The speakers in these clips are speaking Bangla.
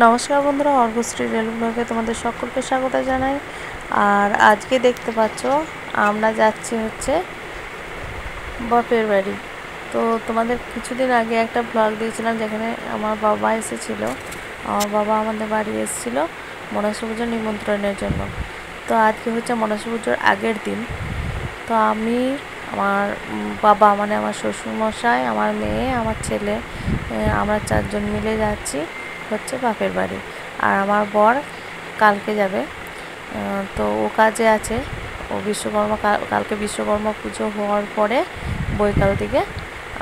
নমস্কার বন্ধুরা, অর্ঘশ্রী রেল ব্লগে তোমাদের সকলকে স্বাগত জানাই। আর আজকে দেখতে পাচ্ছ আমরা যাচ্ছি হচ্ছে বাপের বাড়ি। তো তোমাদের কিছুদিন আগে একটা ব্লগ দিয়েছিলাম যেখানে আমার বাবা এসেছিল। আমার বাবা আমাদের বাড়ি এসেছিল মনসা পুজোর নিমন্ত্রণের জন্য। তো আজকে হচ্ছে মনসা পুজোর আগের দিন। তো আমি, আমার বাবা মানে আমার শ্বশুরমশাই, আমার মেয়ে, আমার ছেলে, আমরা চারজন মিলে যাচ্ছি হচ্ছে বাপের বাড়ি। আর আমার বর কালকে যাবে, তো ও কাজে আছে। ও বিশ্বকর্মা কালকে বিশ্বকর্মা পুজো হওয়ার পরে বৈকাল দিকে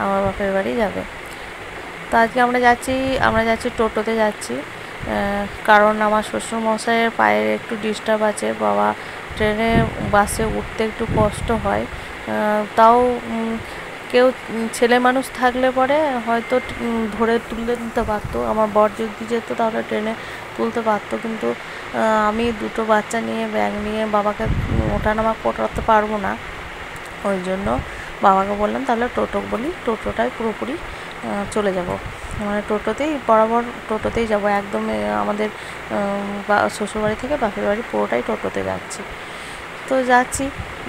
আমার বাপের বাড়ি যাবে। তো আজকে আমরা যাচ্ছি টোটোতে যাচ্ছি, কারণ আমার শ্বশুরমশাইয়ের পায়ের একটু ডিস্টার্ব আছে। বাবা ট্রেনে বাসে উঠতে একটু কষ্ট হয়। তাও কেউ ছেলে মানুষ থাকলে পরে হয়তো ধরে তুলে নিতে পারতো, আমার বর যদি যেত তাহলে ট্রেনে তুলতে পারতো। কিন্তু আমি দুটো বাচ্চা নিয়ে, ব্যাগ নিয়ে বাবাকে ওঠানামা করাতে পারবো না। ওই জন্য বাবাকে বললাম তাহলে টোটোটাই পুরোপুরি চলে যাব, মানে টোটোতেই বরাবর টোটোতেই যাব একদম। আমাদের শ্বশুরবাড়ি থেকে বাপের বাড়ি পুরোটাই টোটোতে যাচ্ছি। তো যাচ্ছি,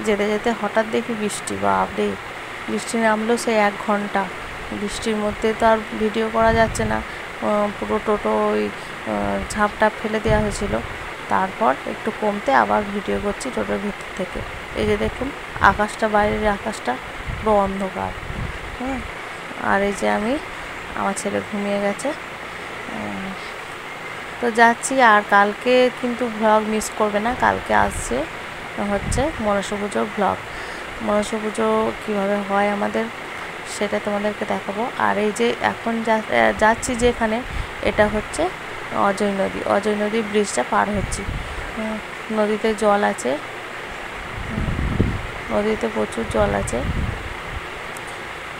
যেতে যেতে হঠাৎ দেখি বৃষ্টি। বাপরে, বৃষ্টি নামলো সেই 1 ঘন্টা। বৃষ্টির মধ্যে তো আর ভিডিও করা যাচ্ছে না, পুরো টোটো ওই ঝাঁপটা ফেলে দেওয়া হয়েছিল। তারপর একটু কমতে আবার ভিডিও করছি টোটোর ভিতর থেকে। এই যে দেখুন আকাশটা, বাইরের আকাশটা পুরো অন্ধকার। আর এই যে আমার ছেলে ঘুমিয়ে গেছে। তো যাচ্ছি। আর কালকে কিন্তু ব্লগ মিস করবে না, কালকে আসছে হচ্ছে মনসা পুজোর ব্লগ। মনসা পুজো কীভাবে হয় আমাদের সেটা তোমাদেরকে দেখাবো। আর এই যে এখন যাচ্ছি যেখানে, এটা হচ্ছে অজয় নদী ব্রিজটা পার হচ্ছি। নদীতে জল আছে, নদীতে প্রচুর জল আছে।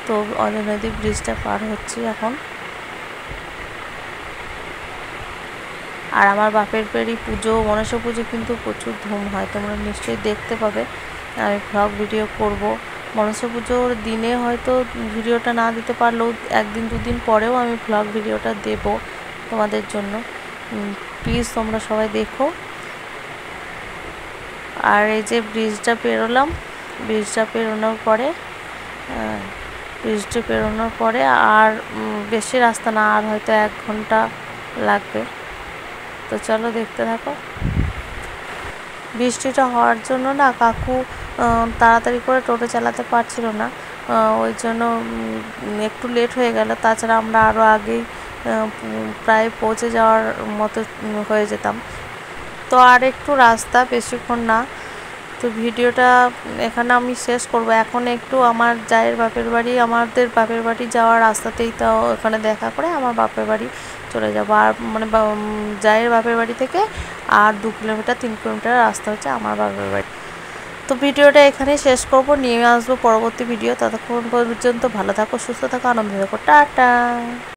তো অজয় নদী ব্রিজটা পার হচ্ছি এখন। আর আমার বাপের বাড়ি পুজো, মনসা পুজো কিন্তু প্রচুর ধুম হয়, তোমরা নিশ্চয়ই দেখতে পাবে। আমি ব্লগ ভিডিও করব মনসা পুজোর দিনে, হয়তো ভিডিওটা না দিতে পারলেও 1 দিন 2 দিন পরেও আমি ব্লগ ভিডিওটা দেব তোমাদের জন্য। প্লিজ তোমরা সবাই দেখো। আর এই যে ব্রিজটা পেরোলাম, ব্রিজটা পেরোনোর পরে আর বেশি রাস্তা না, আর হয়তো 1 ঘন্টা লাগবে। তো চলো দেখতে থাকো। বৃষ্টিটা হওয়ার জন্য না কাকু তাড়াতাড়ি করে টোটো চালাতে পারছিল না, ওই জন্য একটু লেট হয়ে গেল। তাছাড়া আমরা আরও আগেই প্রায় পৌঁছে যাওয়ার মতো হয়ে যেতাম। তো আর একটু রাস্তা, বেশিক্ষণ না। তো ভিডিওটা এখানে আমি শেষ করব। এখন একটু আমার আমাদের বাপের বাড়ি যাওয়ার রাস্তাতেই, তো ওখানে দেখা করে আমার বাপের বাড়ি চলে যাব। আর মানে জায়ের বাপের বাড়ি থেকে আর 2 কিলোমিটার 3 কিলোমিটার রাস্তা হচ্ছে আমার বাপের বাড়ি। তো ভিডিওটা এখানেই শেষ করব, নিয়ে আসবো পরবর্তী ভিডিও। ততক্ষণ পর্যন্ত ভালো থাকো, সুস্থ থাকো, আনন্দ থাকো, টাটা।